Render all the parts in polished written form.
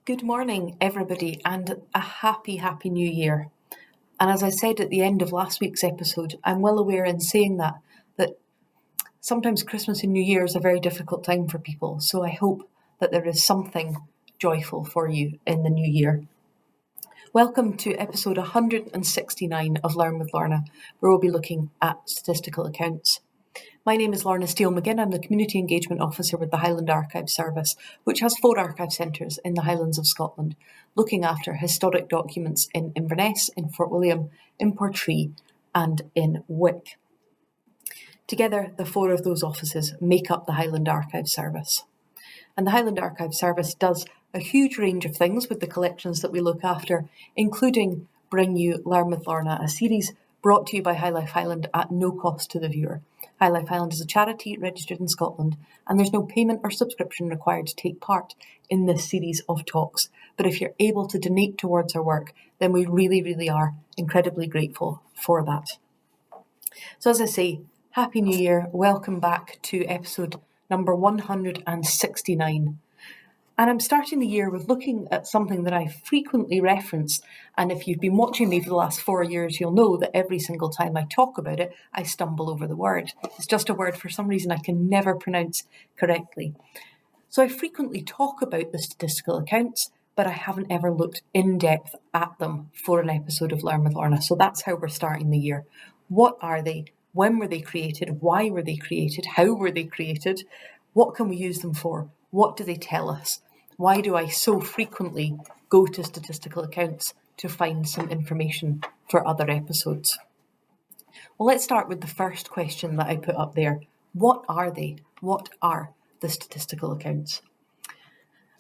Good morning, everybody, and a happy new year. And as I said at the end of last week's episode, I'm well aware in saying that sometimes Christmas and New Year is a very difficult time for people. So I hope that there is something joyful for you in the new year. Welcome to episode 169 of Learn with Lorna, where we'll be looking at statistical accounts. My name is Lorna Steele-McGinn. I'm the Community Engagement Officer with the Highland Archive Service, which has 4 archive centres in the Highlands of Scotland, looking after historic documents in Inverness, in Fort William, in Portree and in Wick. Together, the 4 of those offices make up the Highland Archive Service. And the Highland Archive Service does a huge range of things with the collections that we look after, including bring you Learn with Lorna, a series brought to you by High Life Highland at no cost to the viewer. High Life Highland is a charity registered in Scotland, and there's no payment or subscription required to take part in this series of talks. But if you're able to donate towards our work, then we really are incredibly grateful for that. So as I say, Happy New Year, welcome back to episode number 169. And I'm starting the year with looking at something that I frequently reference. And if you've been watching me for the last 4 years, you'll know that every single time I talk about it, I stumble over the word. It's just a word for some reason I can never pronounce correctly. So I frequently talk about the statistical accounts, but I haven't ever looked in depth at them for an episode of Learn with Lorna. So that's how we're starting the year. What are they? When were they created? Why were they created? How were they created? What can we use them for? What do they tell us? Why do I so frequently go to statistical accounts to find some information for other episodes? Well, let's start with the first question that I put up there. What are they? What are the statistical accounts?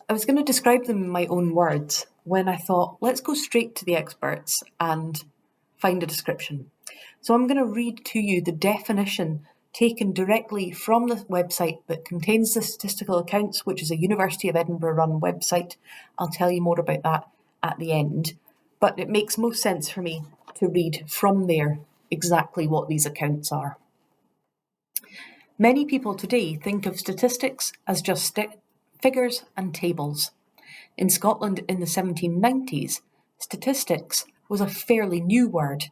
I was going to describe them in my own words when I thought, let's go straight to the experts and find a description. So I'm going to read to you the definition taken directly from the website that contains the statistical accounts, which is a University of Edinburgh run website. I'll tell you more about that at the end, but it makes most sense for me to read from there exactly what these accounts are. Many people today think of statistics as just figures and tables. In Scotland in the 1790s, statistics was a fairly new word.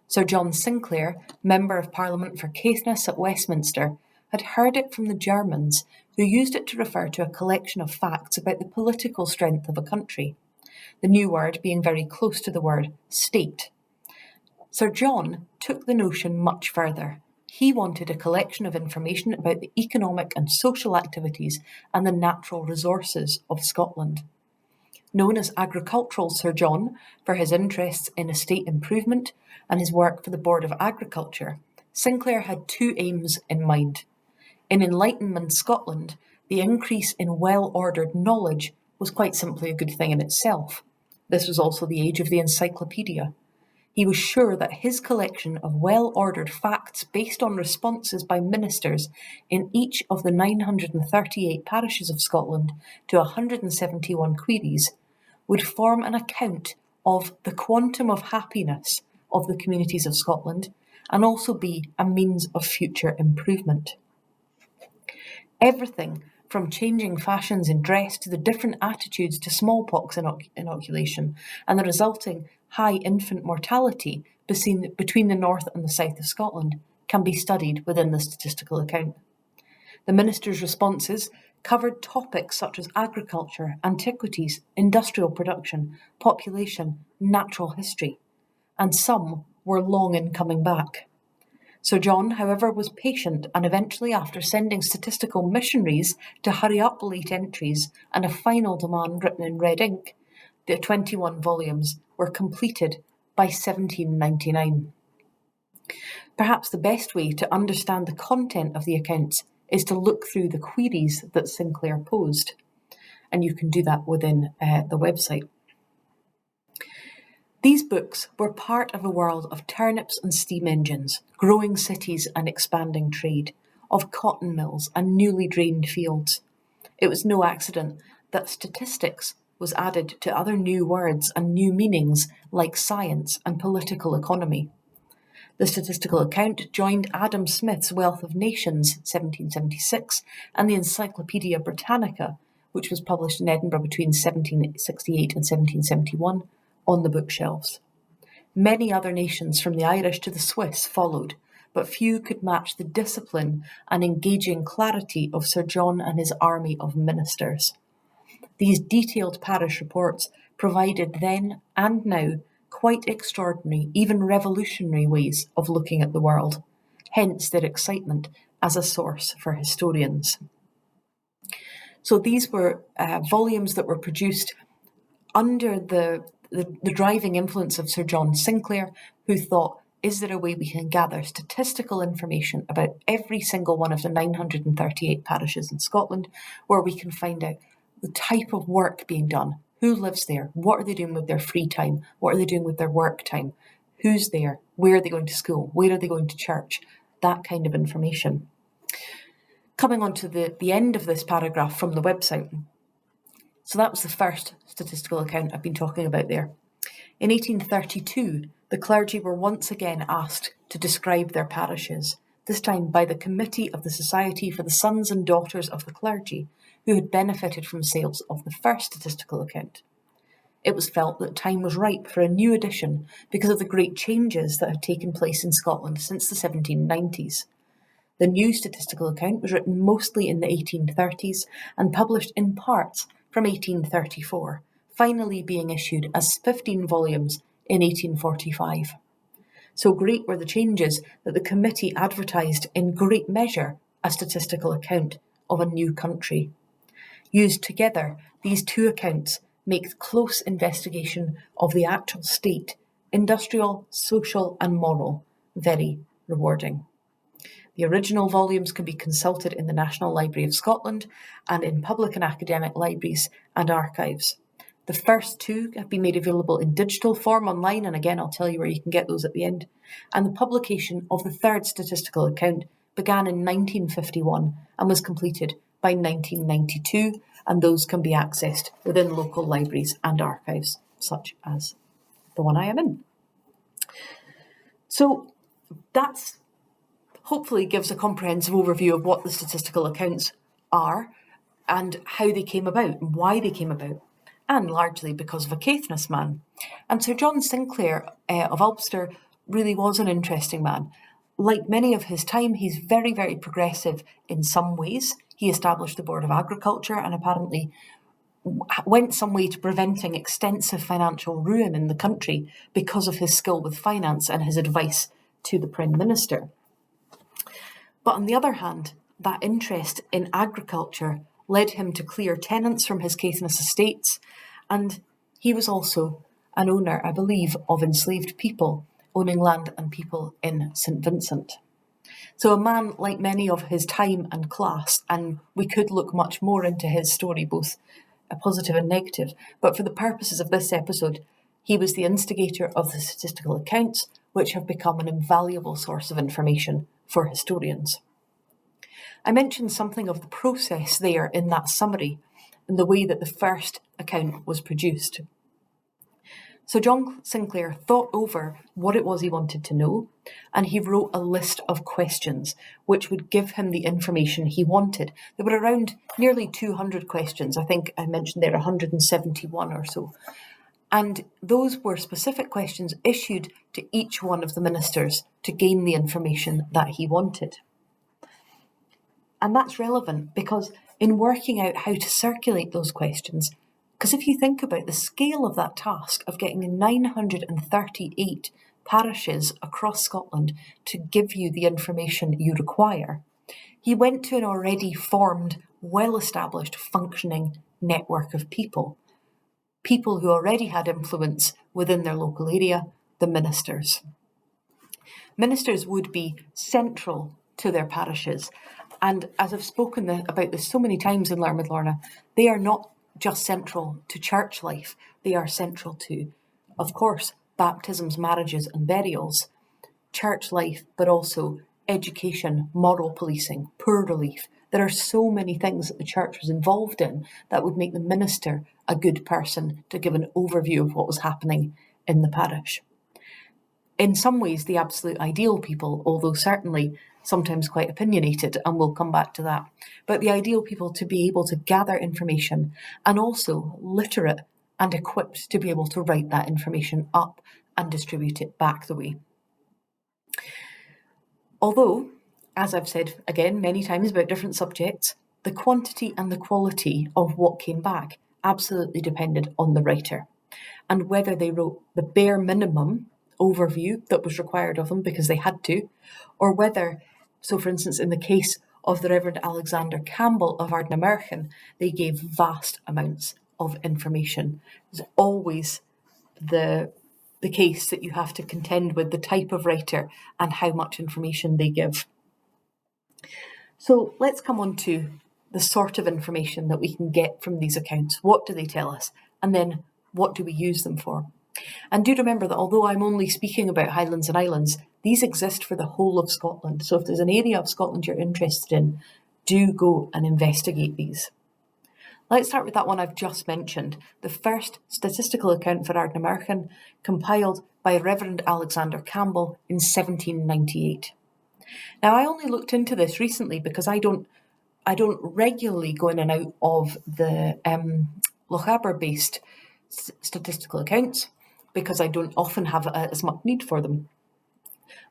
Sir John Sinclair, Member of Parliament for Caithness at Westminster, had heard it from the Germans, who used it to refer to a collection of facts about the political strength of a country, the new word being very close to the word state. Sir John took the notion much further. He wanted a collection of information about the economic and social activities and the natural resources of Scotland. Known as Agricultural Sir John for his interests in estate improvement and his work for the Board of Agriculture, Sinclair had 2 aims in mind. In Enlightenment Scotland, the increase in well-ordered knowledge was quite simply a good thing in itself. This was also the age of the encyclopedia. He was sure that his collection of well-ordered facts based on responses by ministers in each of the 938 parishes of Scotland to 171 queries would form an account of the quantum of happiness of the communities of Scotland and also be a means of future improvement. Everything from changing fashions in dress to the different attitudes to smallpox inoculation and the resulting high infant mortality between the north and the south of Scotland can be studied within the statistical account. The minister's responses covered topics such as agriculture, antiquities, industrial production, population, natural history, and some were long in coming back. Sir John, however, was patient, and eventually, after sending statistical missionaries to hurry up late entries and a final demand written in red ink, the 21 volumes were completed by 1799. Perhaps the best way to understand the content of the accounts is to look through the queries that Sinclair posed, and you can do that within the website. These books were part of a world of turnips and steam engines, growing cities and expanding trade, of cotton mills and newly drained fields. It was no accident that statistics was added to other new words and new meanings like science and political economy. The statistical account joined Adam Smith's Wealth of Nations, 1776, and the Encyclopaedia Britannica, which was published in Edinburgh between 1768 and 1771, on the bookshelves. Many other nations, from the Irish to the Swiss, followed, but few could match the discipline and engaging clarity of Sir John and his army of ministers. These detailed parish reports provided then and now quite extraordinary, even revolutionary ways of looking at the world, hence their excitement as a source for historians. So these were volumes that were produced under the driving influence of Sir John Sinclair, who thought, is there a way we can gather statistical information about every single one of the 938 parishes in Scotland, where we can find out the type of work being done, who lives there, what are they doing with their free time, what are they doing with their work time, who's there, where are they going to school, where are they going to church, that kind of information. Coming on to the end of this paragraph from the website. So that was the first statistical account I've been talking about there. In 1832, the clergy were once again asked to describe their parishes, this time by the Committee of the Society for the Sons and Daughters of the Clergy, who had benefited from sales of the first statistical account. It was felt that time was ripe for a new edition because of the great changes that had taken place in Scotland since the 1790s. The new statistical account was written mostly in the 1830s and published in parts from 1834, finally being issued as 15 volumes in 1845. So great were the changes that the committee advertised in great measure a statistical account of a new country. Used together, these two accounts make close investigation of the actual state, industrial, social and moral, very rewarding. The original volumes can be consulted in the National Library of Scotland and in public and academic libraries and archives. The first two have been made available in digital form online, and again I'll tell you where you can get those at the end. And the publication of the third statistical account began in 1951 and was completed by 1992, and those can be accessed within local libraries and archives, such as the one I am in. So that's hopefully gives a comprehensive overview of what the statistical accounts are and how they came about and why they came about, and largely because of a Caithness man. And Sir John Sinclair of Ulster really was an interesting man. Like many of his time, he's very, very progressive in some ways. He established the Board of Agriculture and apparently went some way to preventing extensive financial ruin in the country because of his skill with finance and his advice to the Prime Minister. But on the other hand, that interest in agriculture led him to clear tenants from his Caithness estates, and he was also an owner, I believe, of enslaved people, owning land and people in St. Vincent. So a man like many of his time and class, and we could look much more into his story, both a positive and negative, but for the purposes of this episode, he was the instigator of the statistical accounts, which have become an invaluable source of information for historians. I mentioned something of the process there in that summary and the way that the first account was produced. So John Sinclair thought over what it was he wanted to know, and he wrote a list of questions which would give him the information he wanted. There were around nearly 200 questions. I think I mentioned there 171 or so. And those were specific questions issued to each one of the ministers to gain the information that he wanted. And that's relevant because in working out how to circulate those questions, because if you think about the scale of that task of getting 938 parishes across Scotland to give you the information you require, he went to an already formed, well-established, functioning network of people who already had influence within their local area, the ministers. Ministers would be central to their parishes. And as I've spoken about this so many times in Learn with Lorna, they are not just central to church life. They are central to, of course, baptisms, marriages and burials, church life, but also education, moral policing, poor relief. There are so many things that the church was involved in that would make the minister a good person to give an overview of what was happening in the parish. In some ways, the absolute ideal people, although certainly sometimes quite opinionated, and we'll come back to that. But the ideal people to be able to gather information and also literate and equipped to be able to write that information up and distribute it back the way. Although, as I've said again many times about different subjects, the quantity and the quality of what came back absolutely depended on the writer and whether they wrote the bare minimum overview that was required of them because they had to, or whether, so for instance, in the case of the Reverend Alexander Campbell of Ardnamurchan, they gave vast amounts of information. There's always the case that you have to contend with the type of writer and how much information they give. So let's come on to the sort of information that we can get from these accounts. What do they tell us? And then what do we use them for? And do remember that although I'm only speaking about Highlands and Islands, these exist for the whole of Scotland. So if there's an area of Scotland you're interested in, do go and investigate these. Let's start with that one I've just mentioned, the first statistical account for Ardnamurchan, compiled by Reverend Alexander Campbell in 1798. Now, I only looked into this recently because I don't regularly go in and out of the Lochaber-based statistical accounts because I don't often have as much need for them.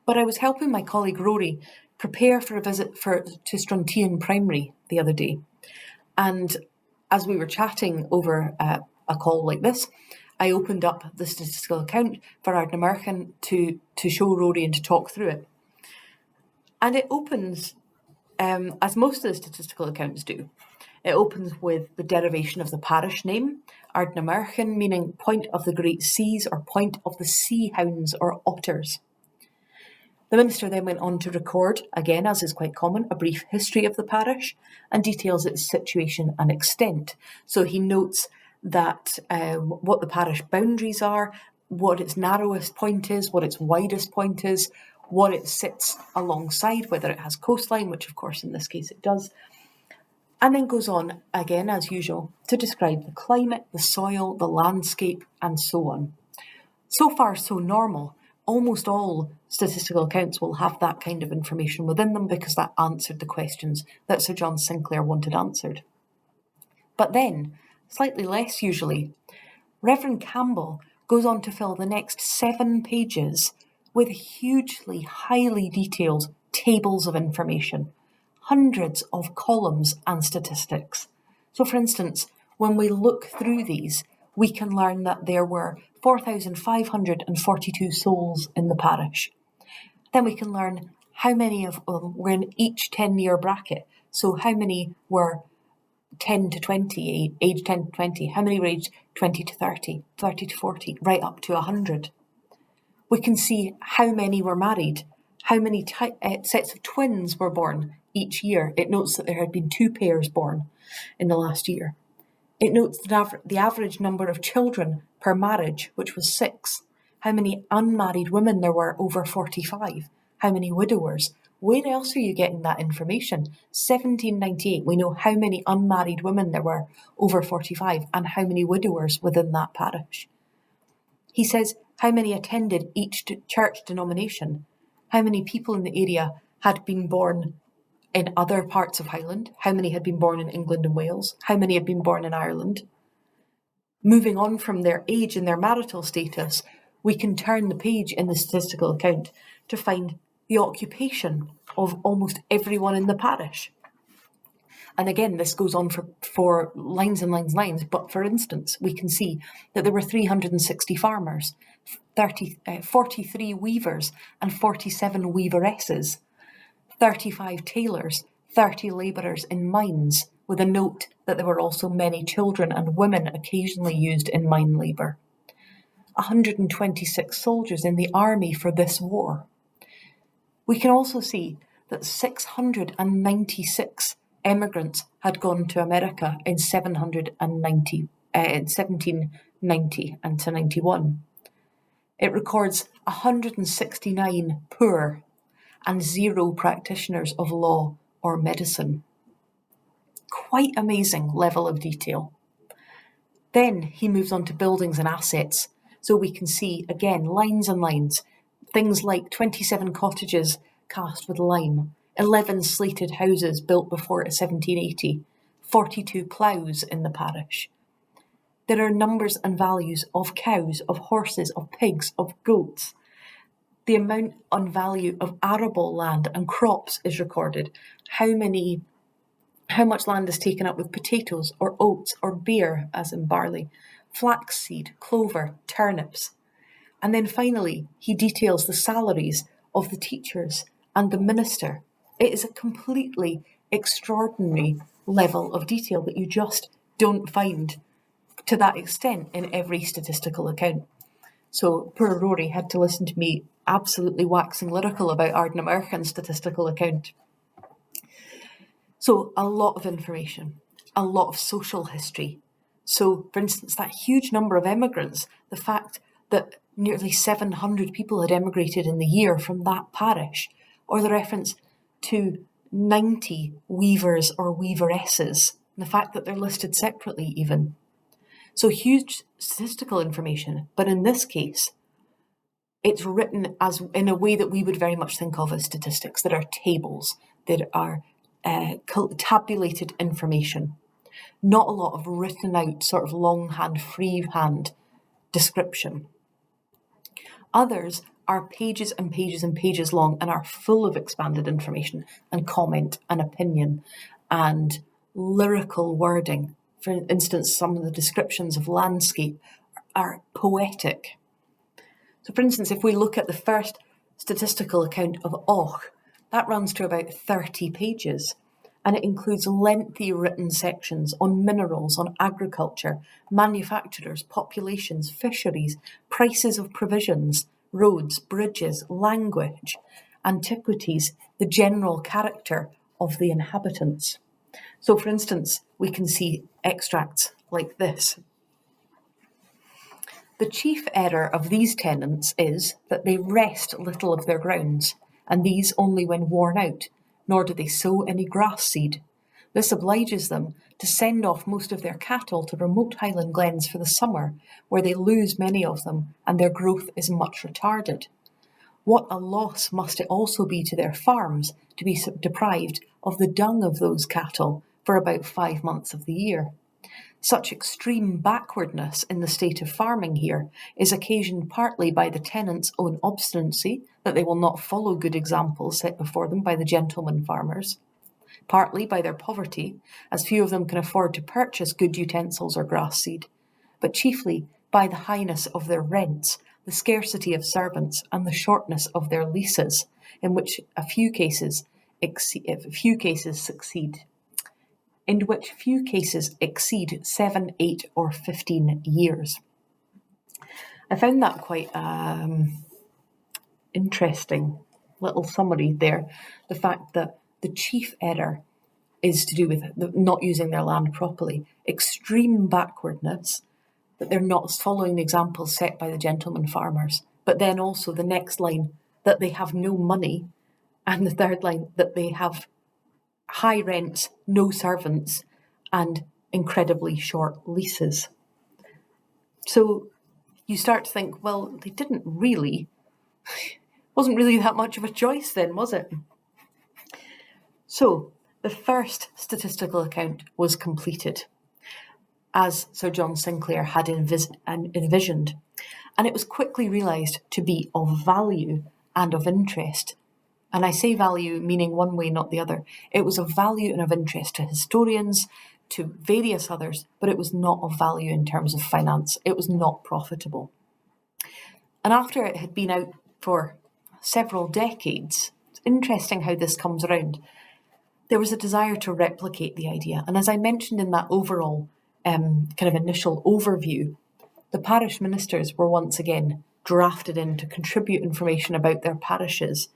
But I was helping my colleague Rory prepare for a visit to Struntian Primary the other day. And as we were chatting over a call like this, I opened up the statistical account for Ardnamurchan to show Rory and to talk through it. And it opens, as most of the statistical accounts do, it opens with the derivation of the parish name, Ardnamurchan, meaning point of the great seas or point of the sea hounds or otters. The minister then went on to record, again as is quite common, a brief history of the parish and details its situation and extent. So he notes that what the parish boundaries are, what its narrowest point is, what its widest point is, what it sits alongside, whether it has coastline, which of course in this case it does, and then goes on, again as usual, to describe the climate, the soil, the landscape, and so on. So far so normal. Almost all statistical accounts will have that kind of information within them because that answered the questions that Sir John Sinclair wanted answered. But then, slightly less usually, Reverend Campbell goes on to fill the next 7 pages with hugely, highly detailed tables of information, hundreds of columns and statistics. So for instance, when we look through these, we can learn that there were 4,542 souls in the parish. Then we can learn how many of them were in each 10-year bracket. So how many were 10 to 20, age 10 to 20, how many were aged 20 to 30, 30 to 40, right up to 100. We can see how many were married, how many sets of twins were born each year. It notes that there had been 2 pairs born in the last year. It notes the average number of children per marriage, which was 6. How many unmarried women there were over 45. How many widowers. Where else are you getting that information? 1798, we know how many unmarried women there were over 45 and how many widowers within that parish. He says how many attended each church denomination. How many people in the area had been born in other parts of Highland, how many had been born in England and Wales, how many had been born in Ireland. Moving on from their age and their marital status, we can turn the page in the statistical account to find the occupation of almost everyone in the parish. And again, this goes on for lines and lines and lines, but for instance, we can see that there were 360 farmers, 43 weavers and 47 weaveresses, 35 tailors, 30 labourers in mines, with a note that there were also many children and women occasionally used in mine labour. 126 soldiers in the army for this war. We can also see that 696 emigrants had gone to America in 1790 and to 91. It records 169 poor and 0 practitioners of law or medicine. Quite amazing level of detail. Then he moves on to buildings and assets. So we can see, again, lines and lines. Things like 27 cottages cast with lime, 11 slated houses built before 1780, 42 ploughs in the parish. There are numbers and values of cows, of horses, of pigs, of goats. The amount and value of arable land and crops is recorded. How much land is taken up with potatoes or oats or beer, as in barley, flaxseed, clover, turnips. And then finally, he details the salaries of the teachers and the minister. It is a completely extraordinary level of detail that you just don't find to that extent in every statistical account. So poor Rory had to listen to me absolutely waxing lyrical about our American statistical account. So a lot of information, a lot of social history. So, for instance, that huge number of immigrants, the fact that nearly 700 people had emigrated in the year from that parish, or the reference to 90 weavers or weaveresses, and the fact that they're listed separately even. So huge statistical information, but in this case, it's written as in a way that we would very much think of as statistics. There are tables, there are tabulated information, not a lot of written out sort of longhand, freehand description. Others are pages and pages and pages long and are full of expanded information and comment and opinion and lyrical wording. For instance, some of the descriptions of landscape are poetic. So for instance, if we look at the first statistical account of Och, that runs to about 30 pages, and it includes lengthy written sections on minerals, on agriculture, manufacturers, populations, fisheries, prices of provisions, roads, bridges, language, antiquities, the general character of the inhabitants. So for instance, we can see extracts like this. The chief error of these tenants is that they rest little of their grounds, and these only when worn out, nor do they sow any grass seed. This obliges them to send off most of their cattle to remote highland glens for the summer, where they lose many of them, and their growth is much retarded. What a loss must it also be to their farms to be deprived of the dung of those cattle for about 5 months of the year. Such extreme backwardness in the state of farming here is occasioned partly by the tenants' own obstinacy, that they will not follow good examples set before them by the gentlemen farmers, partly by their poverty, as few of them can afford to purchase good utensils or grass seed, but chiefly by the highness of their rents, the scarcity of servants, and the shortness of their leases, in which few cases exceed 7, 8, or 15 years. I found that quite interesting little summary there. The fact that the chief error is to do with not using their land properly, extreme backwardness, that they're not following the examples set by the gentlemen farmers, but then also the next line, that they have no money, and the third line, that they have high rents, no servants, and incredibly short leases. So you start to think, well, they wasn't really that much of a choice then, was it? So the first statistical account was completed, as Sir John Sinclair had envisioned, and it was quickly realised to be of value and of interest. And I say value meaning one way, not the other. It was of value and of interest to historians, to various others, but it was not of value in terms of finance. It was not profitable. And after it had been out for several decades, it's interesting how this comes around. There was a desire to replicate the idea. And as I mentioned in that overall kind of initial overview, the parish ministers were once again drafted in to contribute information about their parishes,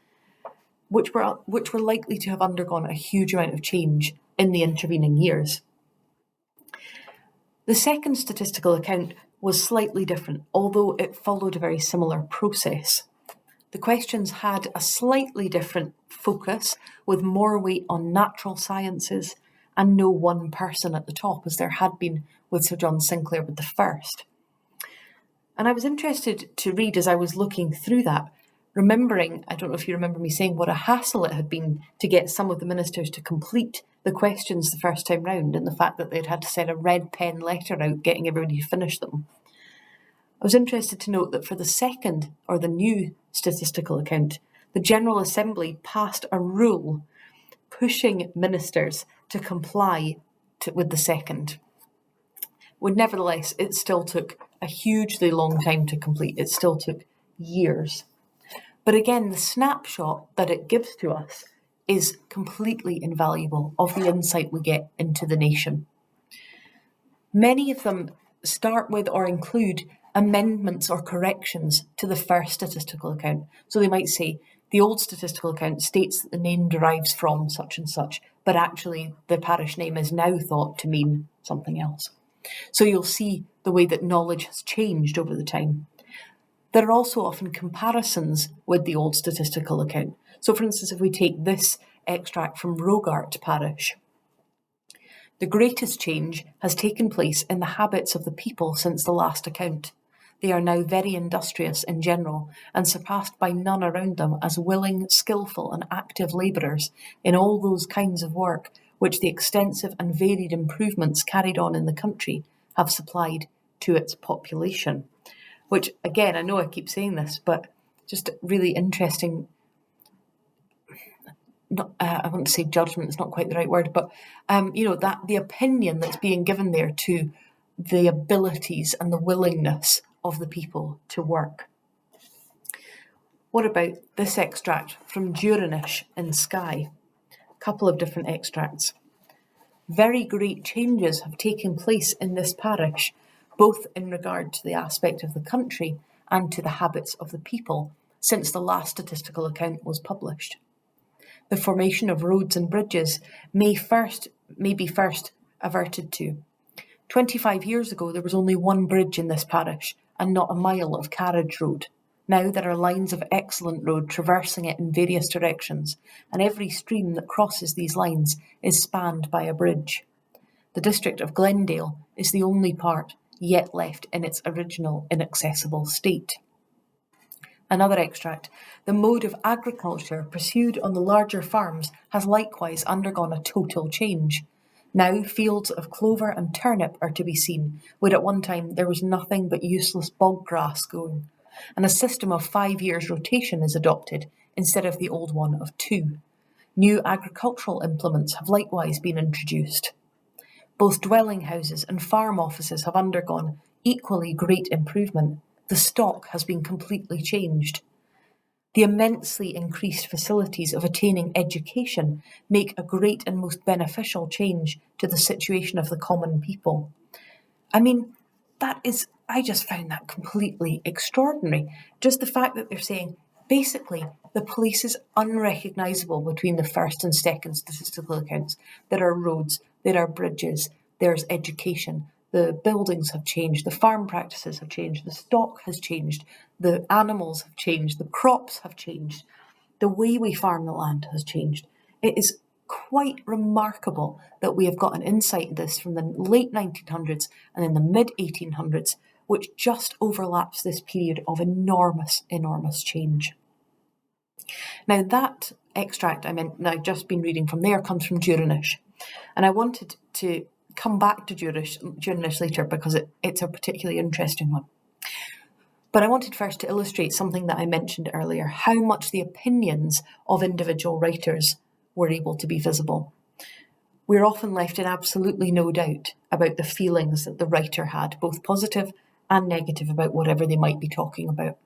which were likely to have undergone a huge amount of change in the intervening years. The second statistical account was slightly different, although it followed a very similar process. The questions had a slightly different focus, with more weight on natural sciences and no one person at the top, as there had been with Sir John Sinclair with the first. And I was interested to read, as I was looking through that, remembering, I don't know if you remember me saying what a hassle it had been to get some of the ministers to complete the questions the first time round, and the fact that they'd had to send a red pen letter out getting everybody to finish them. I was interested to note that for the second, or the new statistical account, the General Assembly passed a rule pushing ministers to comply with the second. Nevertheless, it still took a hugely long time to complete. It still took years. But again, the snapshot that it gives to us is completely invaluable of the insight we get into the nation. Many of them start with or include amendments or corrections to the first statistical account. So they might say, the old statistical account states that the name derives from such and such, but actually the parish name is now thought to mean something else. So you'll see the way that knowledge has changed over the time. There are also often comparisons with the old statistical account. So for instance, if we take this extract from Rogart Parish, the greatest change has taken place in the habits of the people since the last account. They are now very industrious in general, and surpassed by none around them as willing, skilful, and active labourers in all those kinds of work which the extensive and varied improvements carried on in the country have supplied to its population. Which, again, I know I keep saying this, but just really interesting. I want to say judgment, it's not quite the right word, but that the opinion that's being given there to the abilities and the willingness of the people to work. What about this extract from Duranish in Skye? A couple of different extracts. Very great changes have taken place in this parish, both in regard to the aspect of the country and to the habits of the people, since the last statistical account was published. The formation of roads and bridges may be first averted to. 25 years ago, there was only one bridge in this parish and not a mile of carriage road. Now there are lines of excellent road traversing it in various directions, and every stream that crosses these lines is spanned by a bridge. The district of Glendale is the only part yet left in its original inaccessible state. Another extract. The mode of agriculture pursued on the larger farms has likewise undergone a total change. Now fields of clover and turnip are to be seen, where at one time there was nothing but useless bog grass growing, and a system of 5 years rotation is adopted instead of the old one of 2. New agricultural implements have likewise been introduced. Both dwelling houses and farm offices have undergone equally great improvement. The stock has been completely changed. The immensely increased facilities of attaining education make a great and most beneficial change to the situation of the common people. I mean, I just found that completely extraordinary. Just the fact that they're saying, basically, the police is unrecognisable between the first and second statistical accounts. There are roads, there are bridges, there's education. The buildings have changed, the farm practices have changed, the stock has changed, the animals have changed, the crops have changed, the way we farm the land has changed. It is quite remarkable that we have got an insight into this from the late 1900s and in the mid-1800s, which just overlaps this period of enormous, enormous change. Now that extract I've just been reading from there comes from Duranish, and I wanted to come back to Duranish later because it's a particularly interesting one. But I wanted first to illustrate something that I mentioned earlier, how much the opinions of individual writers were able to be visible. We're often left in absolutely no doubt about the feelings that the writer had, both positive and negative, about whatever they might be talking about.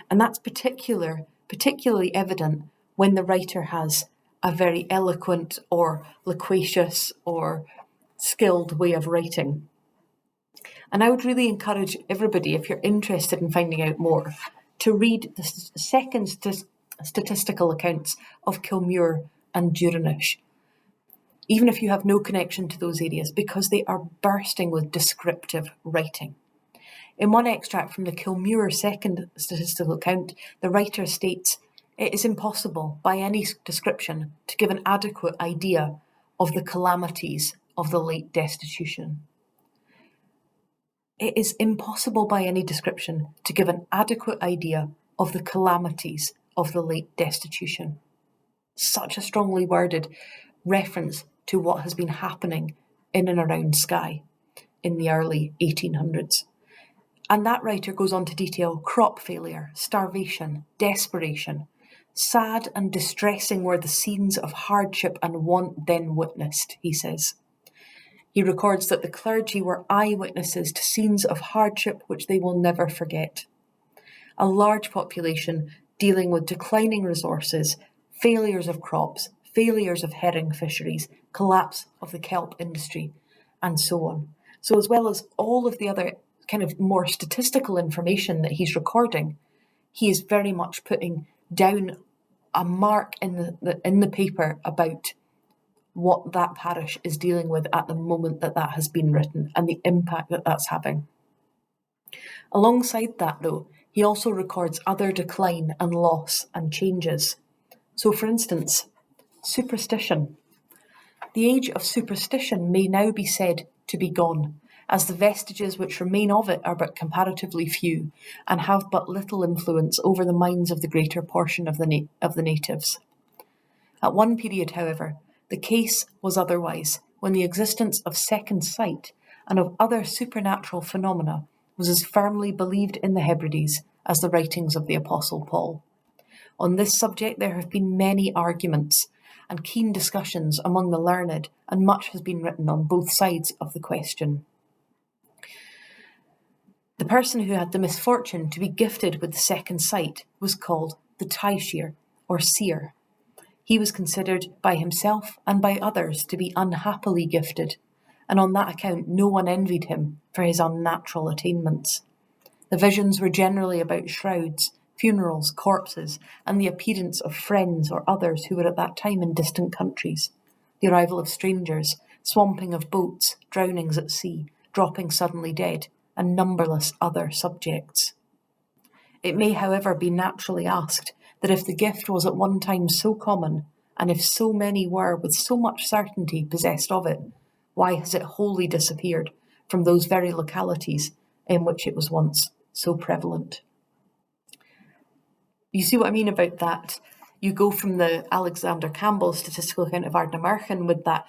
And that's particularly evident when the writer has a very eloquent or loquacious or skilled way of writing. And I would really encourage everybody, if you're interested in finding out more, to read the second statistical accounts of Kilmuir and Duranish, even if you have no connection to those areas, because they are bursting with descriptive writing. In one extract from the Kilmuir second statistical account, the writer states, "It is impossible, by any description, to give an adequate idea of the calamities of the late destitution." It is impossible by any description to give an adequate idea of the calamities of the late destitution. Such a strongly worded reference to what has been happening in and around Skye in the early 1800s. And that writer goes on to detail crop failure, starvation, desperation. Sad and distressing were the scenes of hardship and want then witnessed, he says. He records that the clergy were eyewitnesses to scenes of hardship which they will never forget. A large population dealing with declining resources, failures of crops, failures of herring fisheries, collapse of the kelp industry, and so on. So as well as all of the other kind of more statistical information that he's recording, he is very much putting down a mark in the paper about what that parish is dealing with at the moment that has been written and the impact that that's having. Alongside that, though, he also records other decline and loss and changes. So, for instance, superstition. The age of superstition may now be said to be gone, as the vestiges which remain of it are but comparatively few and have but little influence over the minds of the greater portion of the natives. At one period, however, the case was otherwise, when the existence of second sight and of other supernatural phenomena was as firmly believed in the Hebrides as the writings of the Apostle Paul. On this subject there have been many arguments and keen discussions among the learned, and much has been written on both sides of the question. The person who had the misfortune to be gifted with the second sight was called the Taishir, or seer. He was considered by himself and by others to be unhappily gifted, and on that account no one envied him for his unnatural attainments. The visions were generally about shrouds, funerals, corpses, and the appearance of friends or others who were at that time in distant countries, the arrival of strangers, swamping of boats, drownings at sea, dropping suddenly dead, and numberless other subjects. It may, however, be naturally asked that if the gift was at one time so common, and if so many were with so much certainty possessed of it, why has it wholly disappeared from those very localities in which it was once so prevalent? You see what I mean about that? You go from the Alexander Campbell statistical account of Ardnamurchan with that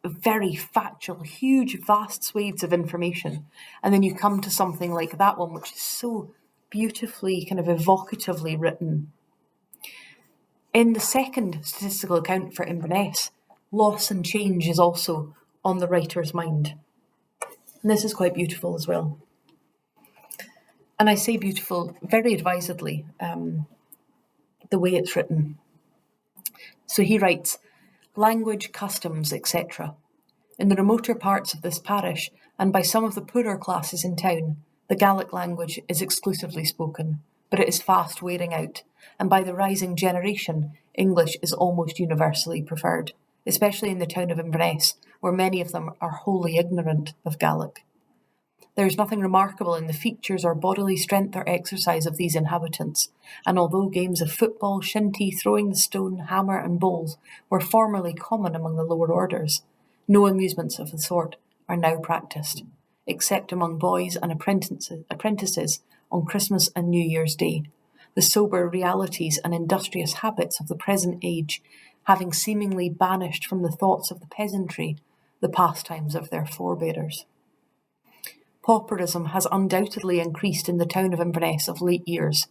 very factual, huge, vast swathes of information, and then you come to something like that one, which is so beautifully, kind of evocatively written. In the second statistical account for Inverness, loss and change is also on the writer's mind. And this is quite beautiful as well. And I say beautiful very advisedly, the way it's written. So he writes, language, customs, etc. In the remoter parts of this parish, and by some of the poorer classes in town, the Gaelic language is exclusively spoken, but it is fast wearing out, and by the rising generation, English is almost universally preferred, especially in the town of Inverness, where many of them are wholly ignorant of Gaelic. There is nothing remarkable in the features or bodily strength or exercise of these inhabitants, and although games of football, shinty, throwing the stone, hammer and bowls were formerly common among the lower orders, no amusements of the sort are now practised, except among boys and apprentices on Christmas and New Year's Day, the sober realities and industrious habits of the present age having seemingly banished from the thoughts of the peasantry the pastimes of their forebears. Pauperism has undoubtedly increased in the town of Inverness of late years,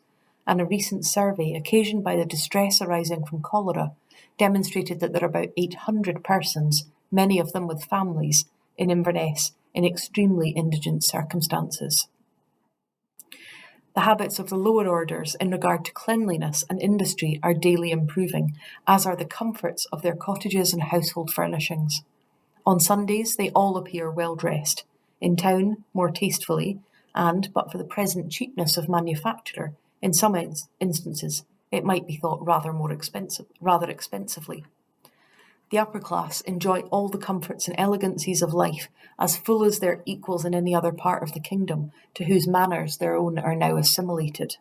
and a recent survey occasioned by the distress arising from cholera demonstrated that there are about 800 persons, many of them with families, in Inverness in extremely indigent circumstances. The habits of the lower orders in regard to cleanliness and industry are daily improving, as are the comforts of their cottages and household furnishings. On Sundays they all appear well dressed, in town more tastefully, and, but for the present cheapness of manufacture, in some instances it might be thought rather expensively. The upper class enjoy all the comforts and elegancies of life as full as their equals in any other part of the kingdom, to whose manners their own are now assimilated.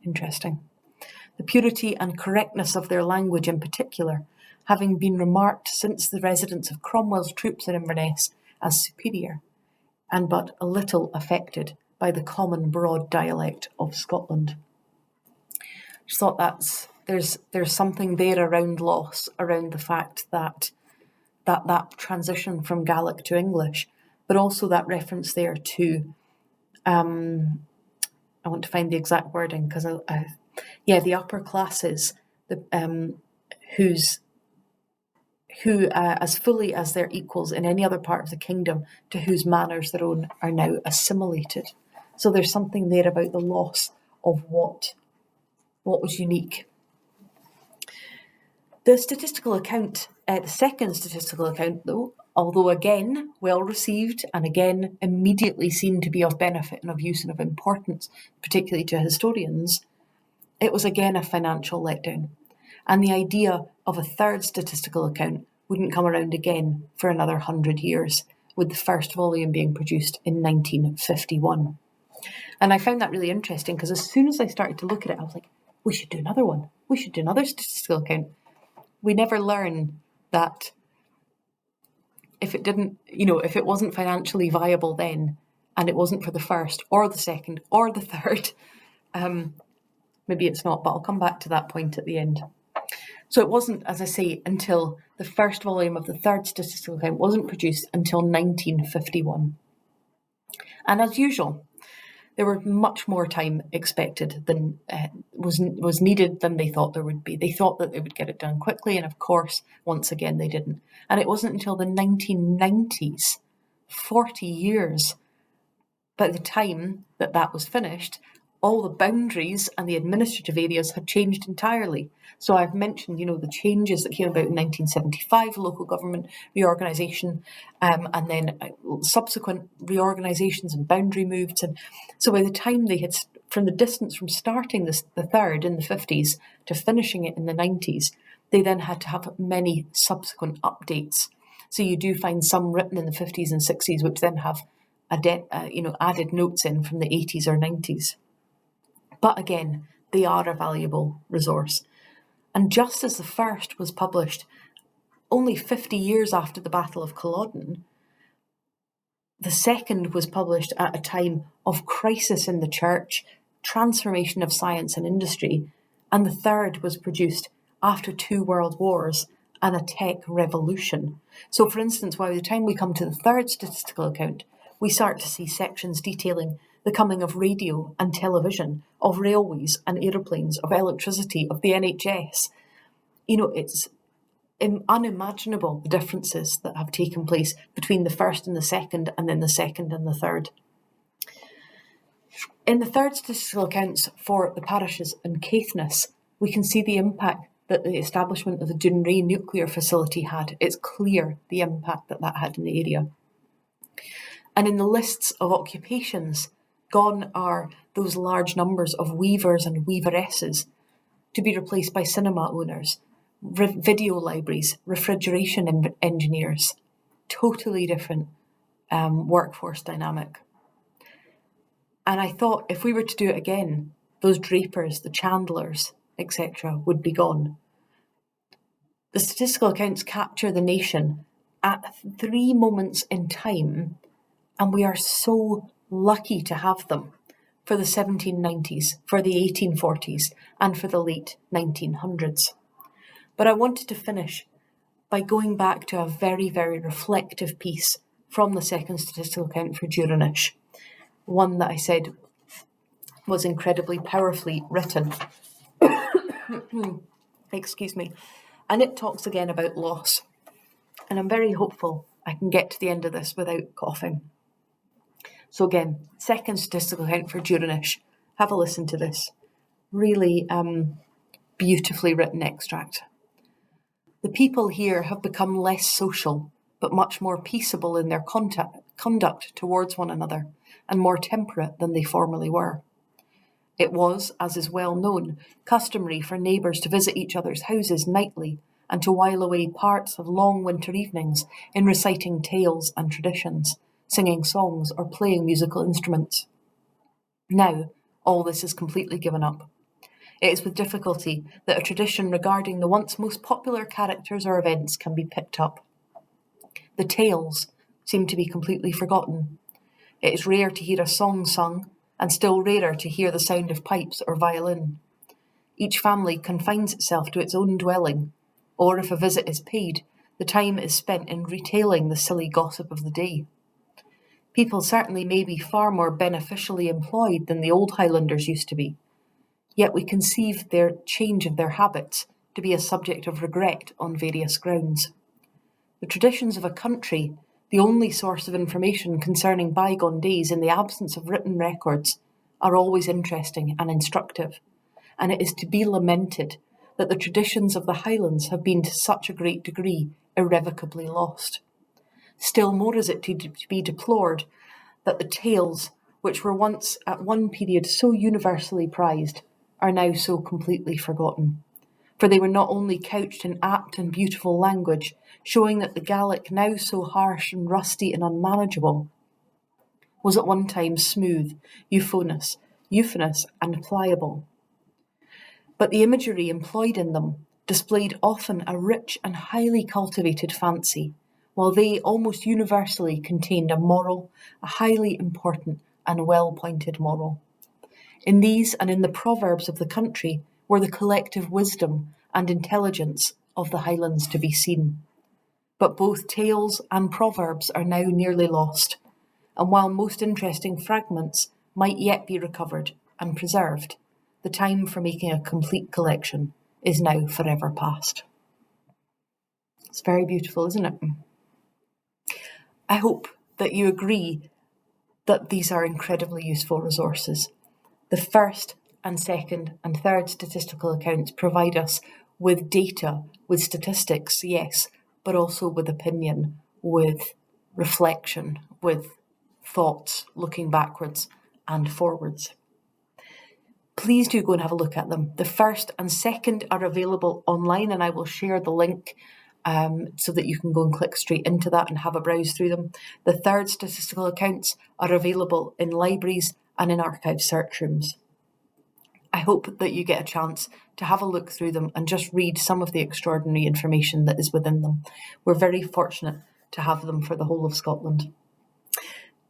Interesting. The purity and correctness of their language in particular, having been remarked since the residence of Cromwell's troops in Inverness as superior, and but a little affected by the common broad dialect of Scotland. just thought there's something there around loss, around the fact that transition from Gaelic to English, but also that reference there to, I want to find the exact wording because the upper classes, who as fully as their equals in any other part of the kingdom, to whose manners their own are now assimilated. So there's something there about the loss of what was unique. The statistical account, the second statistical account though, although again well received and again immediately seen to be of benefit and of use and of importance, particularly to historians, it was again a financial letdown. And the idea of a third statistical account wouldn't come around again for another 100 years, with the first volume being produced in 1951. And I found that really interesting because as soon as I started to look at it, I was like, we should do another one. We should do another statistical account. We never learn that if it wasn't financially viable then, and it wasn't for the first or the second or the third, maybe it's not, but I'll come back to that point at the end. So it wasn't, as I say, until the first volume of the third statistical account wasn't produced until 1951. And as usual, there were much more time expected than was needed than they thought there would be. They thought that they would get it done quickly, and of course, once again, they didn't. And it wasn't until the 1990s, 40 years, by the time that was finished, all the boundaries and the administrative areas had changed entirely. So I've mentioned, the changes that came about in 1975, local government reorganisation, and then subsequent reorganisations and boundary moves. And so by the time they had, from the distance from starting the third in the 50s to finishing it in the 90s, they then had to have many subsequent updates. So you do find some written in the 50s and 60s, which then have added notes in from the 80s or 90s. But again, they are a valuable resource. And just as the first was published only 50 years after the Battle of Culloden, the second was published at a time of crisis in the church, transformation of science and industry, and the third was produced after 2 world wars and a tech revolution. So, for instance, by the time we come to the third statistical account, we start to see sections detailing the coming of radio and television, of railways and aeroplanes, of electricity, of the NHS. It's unimaginable the differences that have taken place between the first and the second, and then the second and the third. In the third statistical accounts for the parishes in Caithness, we can see the impact that the establishment of the Dounreay nuclear facility had. It's clear the impact that had in the area. And in the lists of occupations, gone are those large numbers of weavers and weaveresses, to be replaced by cinema owners, video libraries, refrigeration engineers. Totally different workforce dynamic. And I thought if we were to do it again, those drapers, the chandlers, etc. would be gone. The statistical accounts capture the nation at 3 moments in time, and we are so lucky to have them for the 1790s, for the 1840s, and for the late 1900s. But I wanted to finish by going back to a very, very reflective piece from the second statistical account for Duranish, one that I said was incredibly powerfully written. Excuse me. And it talks again about loss. And I'm very hopeful I can get to the end of this without coughing. So again, second statistical account for Duranish. Have a listen to this. Really beautifully written extract. The people here have become less social, but much more peaceable in their conduct towards one another, and more temperate than they formerly were. It was, as is well known, customary for neighbours to visit each other's houses nightly, and to while away parts of long winter evenings in reciting tales and traditions, singing songs or playing musical instruments. Now, all this is completely given up. It is with difficulty that a tradition regarding the once most popular characters or events can be picked up. The tales seem to be completely forgotten. It is rare to hear a song sung, and still rarer to hear the sound of pipes or violin. each family confines itself to its own dwelling, or if a visit is paid, the time is spent in retailing the silly gossip of the day. People certainly may be far more beneficially employed than the old Highlanders used to be, yet we conceive their change of their habits to be a subject of regret on various grounds. The traditions of a country, the only source of information concerning bygone days in the absence of written records, are always interesting and instructive, and it is to be lamented that the traditions of the Highlands have been to such a great degree irrevocably lost. Still more is it to be deplored that the tales, which were once at one period so universally prized, are now so completely forgotten. For they were not only couched in apt and beautiful language, showing that the Gaelic, now so harsh and rusty and unmanageable, was at one time smooth, euphonous, and pliable. But the imagery employed in them displayed often a rich and highly cultivated fancy, while they almost universally contained a highly important and well-pointed moral. In these and in the proverbs of the country were the collective wisdom and intelligence of the Highlands to be seen. But both tales and proverbs are now nearly lost, and while most interesting fragments might yet be recovered and preserved, the time for making a complete collection is now forever past. It's very beautiful, isn't it? I hope that you agree that these are incredibly useful resources. The first and second and third statistical accounts provide us with data, with statistics, yes, but also with opinion, with reflection, with thoughts looking backwards and forwards. Please do go and have a look at them. The first and second are available online, and I will share the link so that you can go and click straight into that and have a browse through them. The third statistical accounts are available in libraries and in archive search rooms. I hope that you get a chance to have a look through them and just read some of the extraordinary information that is within them. We're very fortunate to have them for the whole of Scotland. I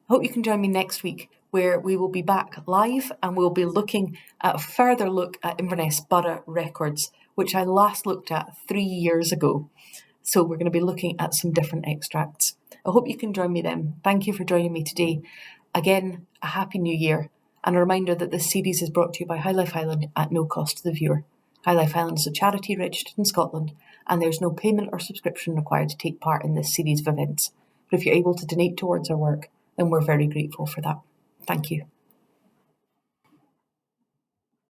hope you can join me next week, where we will be back live and we'll be looking at a further look at Inverness Borough records, which I last looked at 3 years ago. So we're going to be looking at some different extracts. I hope you can join me then. Thank you for joining me today. Again, a happy new year, and a reminder that this series is brought to you by High Life Highland at no cost to the viewer. High Life Highland is a charity registered in Scotland, and there's no payment or subscription required to take part in this series of events. But if you're able to donate towards our work, then we're very grateful for that. Thank you.